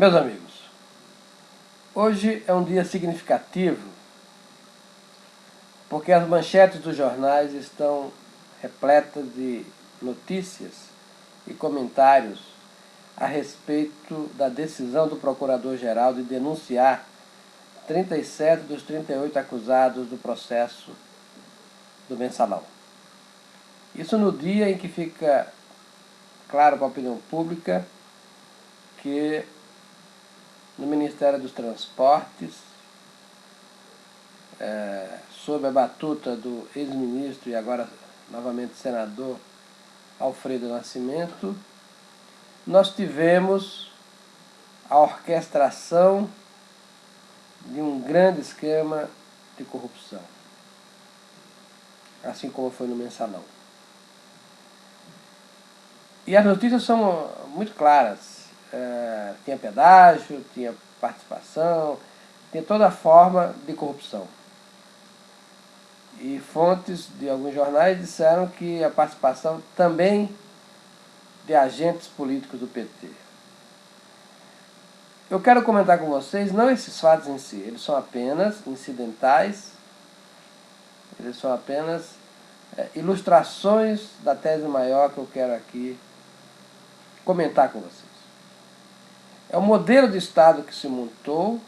Meus amigos, hoje é um dia significativo porque as manchetes dos jornais estão repletas de notícias e comentários a respeito da decisão do Procurador-Geral de denunciar 37 dos 38 acusados do processo do Mensalão. Isso no dia em que fica claro para a opinião pública que no Ministério dos Transportes, sob a batuta do ex-ministro e agora novamente senador Alfredo Nascimento, nós tivemos a orquestração de um grande esquema de corrupção, assim como foi no Mensalão. E as notícias são muito claras. Tinha pedágio, tinha participação, tinha toda forma de corrupção. E fontes de alguns jornais disseram que a participação também de agentes políticos do PT. Eu quero comentar com vocês não esses fatos em si, eles são apenas incidentais, eles são apenas ilustrações da tese maior que eu quero aqui comentar com vocês. É o modelo de Estado que se montou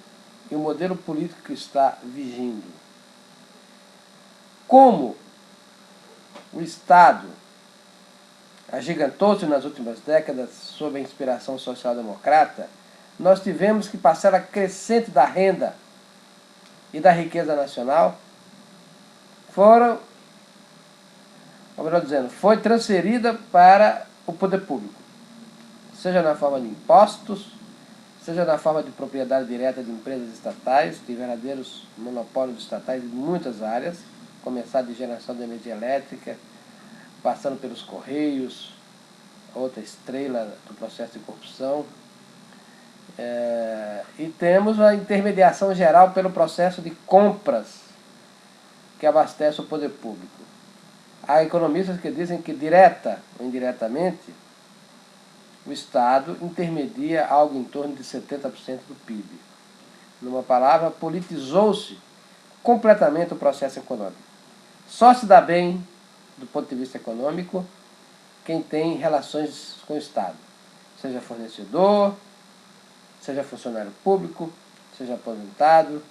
e o modelo político que está vigindo. Como o Estado agigantou-se nas últimas décadas sob a inspiração social-democrata, nós tivemos que parcela crescente da renda e da riqueza nacional foi transferida para o poder público, seja na forma de impostos, seja na forma de propriedade direta de empresas estatais, de verdadeiros monopólios estatais em muitas áreas, começar de geração de energia elétrica, passando pelos Correios, outra estrela do processo de corrupção. E temos a intermediação geral pelo processo de compras que abastece o poder público. Há economistas que dizem que, direta ou indiretamente, o Estado intermedia algo em torno de 70% do PIB. Numa palavra, politizou-se completamente o processo econômico. Só se dá bem, do ponto de vista econômico, quem tem relações com o Estado. Seja fornecedor, seja funcionário público, seja aposentado,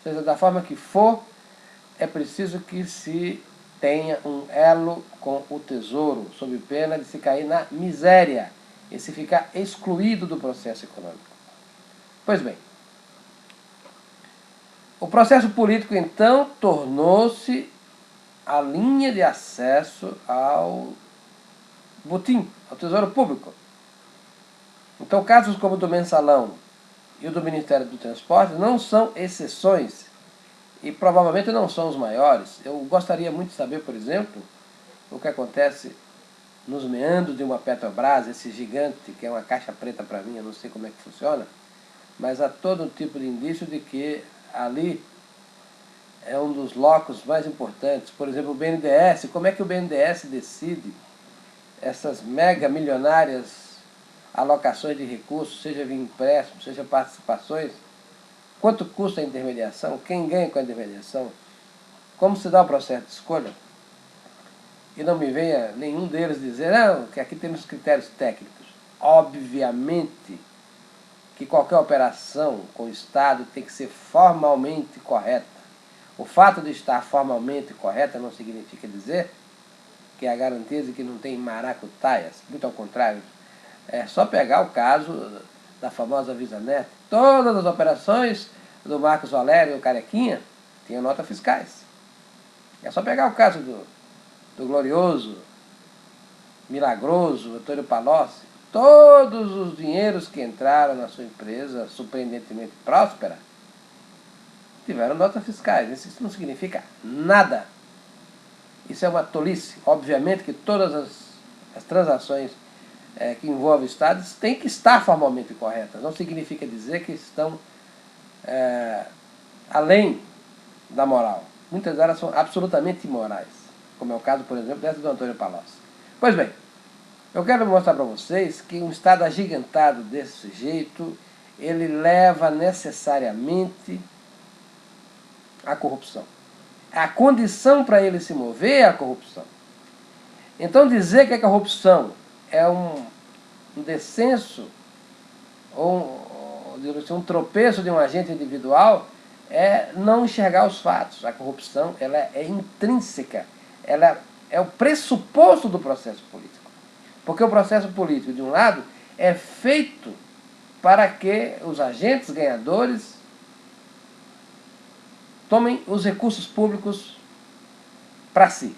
seja da forma que for, é preciso que se tenha um elo com o tesouro, sob pena de se cair na miséria e se ficar excluído do processo econômico. Pois bem, o processo político, então, tornou-se a linha de acesso ao botim, ao tesouro público. Então, casos como o do Mensalão e o do Ministério do Transporte não são exceções e provavelmente não são os maiores. Eu gostaria muito de saber, por exemplo, o que acontece nos meandros de uma Petrobras, esse gigante que é uma caixa preta para mim, eu não sei como é que funciona, mas há todo um tipo de indício de que ali é um dos locos mais importantes. Por exemplo, o BNDES, como é que o BNDES decide essas mega milionárias alocações de recursos, seja via empréstimo, seja participações? Quanto custa a intermediação? Quem ganha com a intermediação? Como se dá o processo de escolha? E não me venha nenhum deles dizer, não, que aqui temos critérios técnicos. Obviamente que qualquer operação com o Estado tem que ser formalmente correta. O fato de estar formalmente correta não significa dizer que é a garantia de que não tem maracutaias. Muito ao contrário. É só pegar o caso da famosa VisaNet. Todas as operações do Marcos Valério e o Carequinha tinham notas fiscais. É só pegar o caso do glorioso, milagroso Antônio Palocci. Todos os dinheiros que entraram na sua empresa, surpreendentemente próspera, tiveram notas fiscais. Isso não significa nada. Isso é uma tolice. Obviamente que todas as transações que envolvem estados têm que estar formalmente corretas. Não significa dizer que estão além da moral. Muitas delas são absolutamente imorais, como é o caso, por exemplo, dessa do Antônio Palocci. Pois bem, eu quero mostrar para vocês que um Estado agigantado desse jeito, ele leva necessariamente à corrupção. A condição para ele se mover é a corrupção. Então dizer que a corrupção é um descenso ou um tropeço de um agente individual é não enxergar os fatos. A corrupção ela é intrínseca, ela é o pressuposto do processo político. Porque o processo político, de um lado, é feito para que os agentes ganhadores tomem os recursos públicos para si.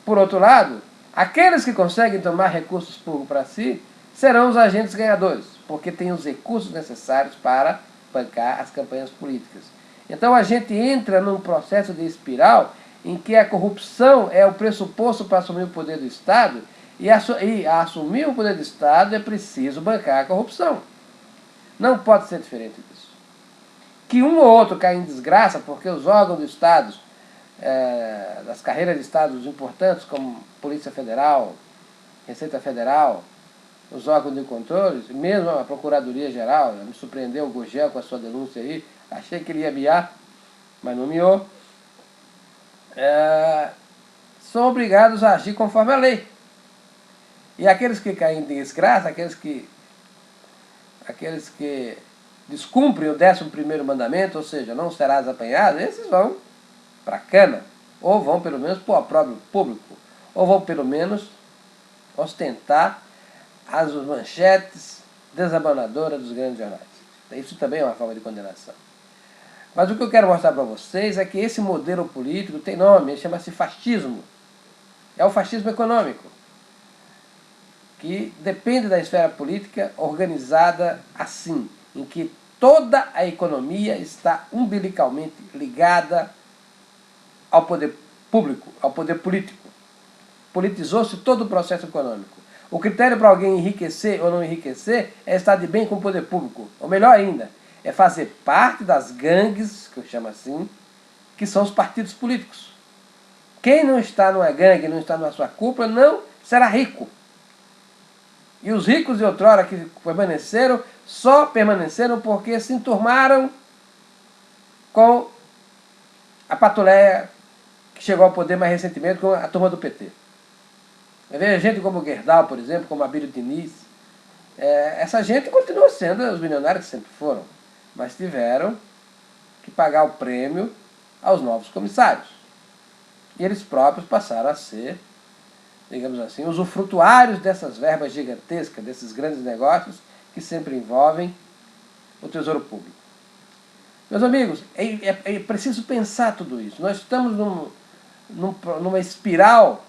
Por outro lado, aqueles que conseguem tomar recursos públicos para si serão os agentes ganhadores, porque têm os recursos necessários para bancar as campanhas políticas. Então a gente entra num processo de espiral em que a corrupção é o pressuposto para assumir o poder do Estado, e a assumir o poder do Estado é preciso bancar a corrupção. Não pode ser diferente disso. Que um ou outro caia em desgraça porque os órgãos do Estado, das carreiras de Estados importantes, como Polícia Federal, Receita Federal, os órgãos de controle, mesmo a Procuradoria Geral, me surpreendeu o Gurgel com a sua denúncia aí, achei que ele ia miar, mas não miou, são obrigados a agir conforme a lei. E aqueles que caem em desgraça, aqueles que descumprem o 11º mandamento, ou seja, não serás apanhado, esses vão para a cana, ou vão pelo menos para o opróbrio público, ou vão pelo menos ostentar as manchetes desabanadoras dos grandes jornais. Isso também é uma forma de condenação. Mas o que eu quero mostrar para vocês é que esse modelo político tem nome, chama-se fascismo. É o fascismo econômico, que depende da esfera política organizada assim, em que toda a economia está umbilicalmente ligada ao poder público, ao poder político. Politizou-se todo o processo econômico. O critério para alguém enriquecer ou não enriquecer é estar de bem com o poder público. Ou melhor ainda, é fazer parte das gangues, que eu chamo assim, que são os partidos políticos. Quem não está numa gangue, não está numa sua cúpula, não será rico. E os ricos de outrora que permaneceram, só permaneceram porque se enturmaram com a patuleia que chegou ao poder mais recentemente com a turma do PT. Veja gente como Gerdau, por exemplo, como Abílio Diniz. Essa gente continua sendo os milionários que sempre foram, mas tiveram que pagar o prêmio aos novos comissários. E eles próprios passaram a ser, digamos assim, usufrutuários dessas verbas gigantescas, desses grandes negócios que sempre envolvem o tesouro público. Meus amigos, é preciso pensar tudo isso. Nós estamos numa espiral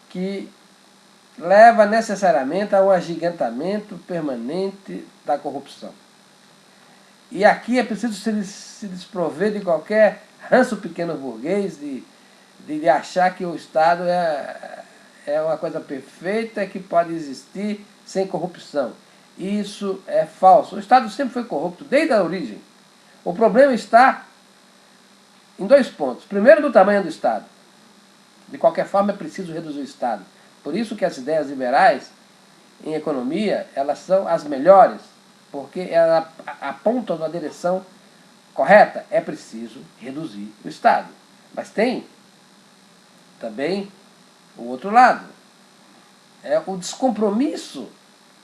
que leva necessariamente a um agigantamento permanente da corrupção. E aqui é preciso se desprover de qualquer ranço pequeno burguês de achar que o Estado é uma coisa perfeita que pode existir sem corrupção. Isso é falso. O Estado sempre foi corrupto, desde a origem. O problema está em 2 pontos. Primeiro, do tamanho do Estado. De qualquer forma, é preciso reduzir o Estado. Por isso que as ideias liberais em economia, elas são as melhores, porque elas apontam na direção correta. É preciso reduzir o Estado. Mas tem também o outro lado. É o descompromisso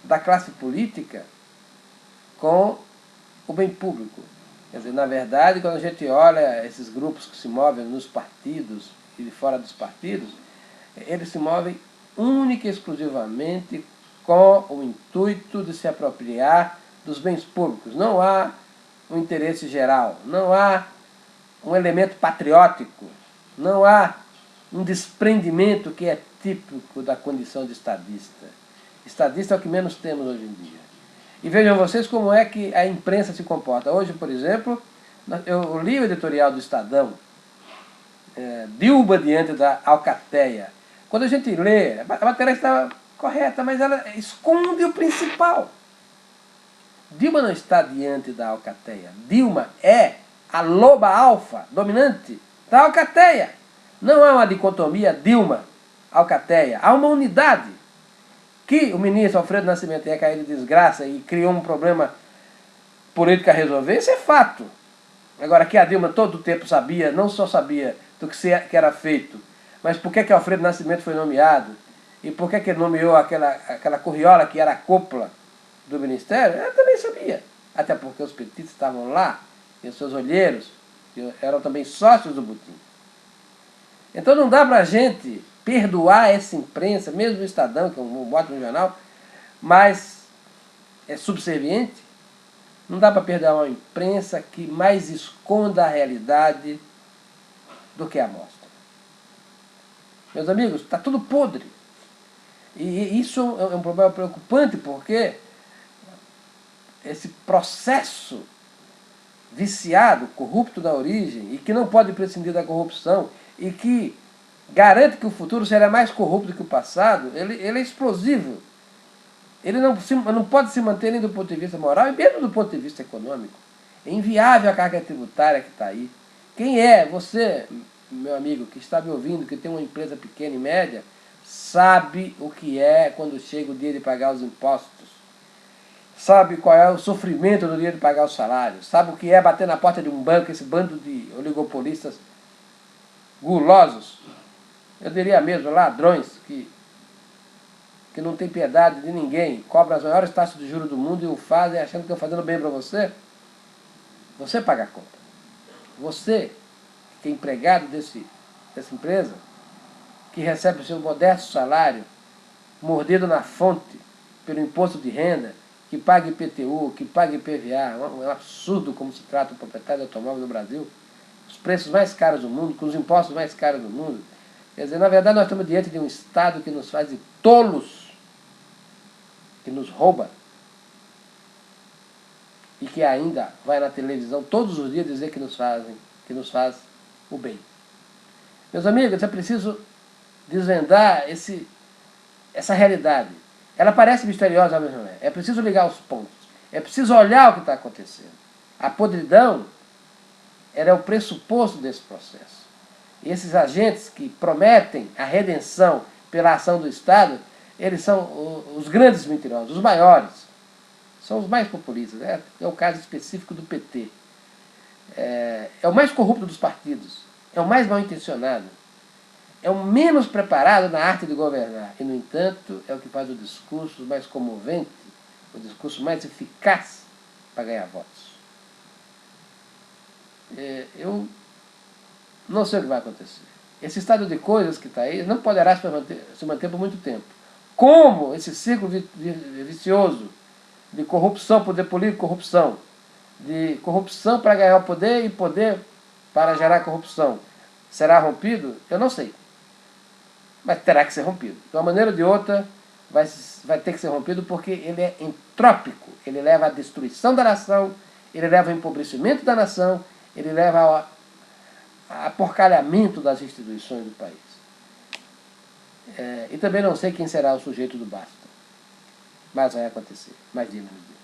da classe política com o bem público. Quer dizer, na verdade, quando a gente olha esses grupos que se movem nos partidos e fora dos partidos, eles se movem única e exclusivamente com o intuito de se apropriar dos bens públicos. Não há um interesse geral, não há um elemento patriótico, não há um desprendimento que é típico da condição de estadista. Estadista é o que menos temos hoje em dia. E vejam vocês como é que a imprensa se comporta. Hoje, por exemplo, eu li o editorial do Estadão, Dilma diante da Alcateia. Quando a gente lê, a matéria está correta, mas ela esconde o principal. Dilma não está diante da Alcateia. Dilma é a loba alfa dominante da Alcateia. Não há uma dicotomia Dilma-Alcateia. Há uma unidade Que o ministro Alfredo Nascimento tenha caído de desgraça e criou um problema político a resolver, isso é fato. Agora, que a Dilma todo o tempo sabia, não só sabia do que era feito, mas por que Alfredo Nascimento foi nomeado, e por que ele nomeou aquela curriola que era a cúpula do ministério, ela também sabia. Até porque os petistas estavam lá, e os seus olheiros, que eram também sócios do Botim. Então não dá pra gente perdoar essa imprensa, mesmo o Estadão, que é um ótimo jornal, mas é subserviente. Não dá para perdoar uma imprensa que mais esconda a realidade do que a mostra. Meus amigos, está tudo podre. E isso é um problema preocupante, porque esse processo viciado, corrupto da origem, e que não pode prescindir da corrupção, e que garante que o futuro será mais corrupto que o passado, ele é explosivo. Ele não pode se manter nem do ponto de vista moral e mesmo do ponto de vista econômico. É inviável a carga tributária que está aí. Quem é você, meu amigo, que está me ouvindo, que tem uma empresa pequena e média, sabe o que é quando chega o dia de pagar os impostos. Sabe qual é o sofrimento no dia de pagar os salários. Sabe o que é bater na porta de um banco, esse bando de oligopolistas gulosos. Eu diria mesmo, ladrões, que não tem piedade de ninguém, cobram as maiores taxas de juros do mundo e o fazem achando que estão fazendo bem para você. Você paga a conta. Você, que é empregado dessa empresa, que recebe o seu modesto salário, mordido na fonte pelo imposto de renda, que paga IPTU, que paga IPVA, é um absurdo como se trata o proprietário de automóvel no Brasil, os preços mais caros do mundo, com os impostos mais caros do mundo. Quer dizer, na verdade nós estamos diante de um Estado que nos faz de tolos, que nos rouba e que ainda vai na televisão todos os dias dizer que nos faz o bem. Meus amigos, é preciso desvendar essa realidade. Ela parece misteriosa, mas não é. É preciso ligar os pontos. É preciso olhar o que está acontecendo. A podridão, ela é o pressuposto desse processo. E esses agentes que prometem a redenção pela ação do Estado, eles são os grandes mentirosos, os maiores. São os mais populistas. É o caso específico do PT. É o mais corrupto dos partidos. É o mais mal intencionado. É o menos preparado na arte de governar. E, no entanto, é o que faz o discurso mais comovente, o discurso mais eficaz para ganhar votos. Eu não sei o que vai acontecer. Esse estado de coisas que está aí não poderá se manter por muito tempo. Como esse ciclo vicioso de corrupção, poder político, corrupção, de corrupção para ganhar o poder e poder para gerar corrupção, será rompido? Eu não sei. Mas terá que ser rompido. De uma maneira ou de outra, vai ter que ser rompido porque ele é entrópico. Ele leva à destruição da nação, ele leva ao empobrecimento da nação, ele leva ao aporcalhamento das instituições do país. E também não sei quem será o sujeito do basta. Mas vai acontecer. Mais dia, menos dia.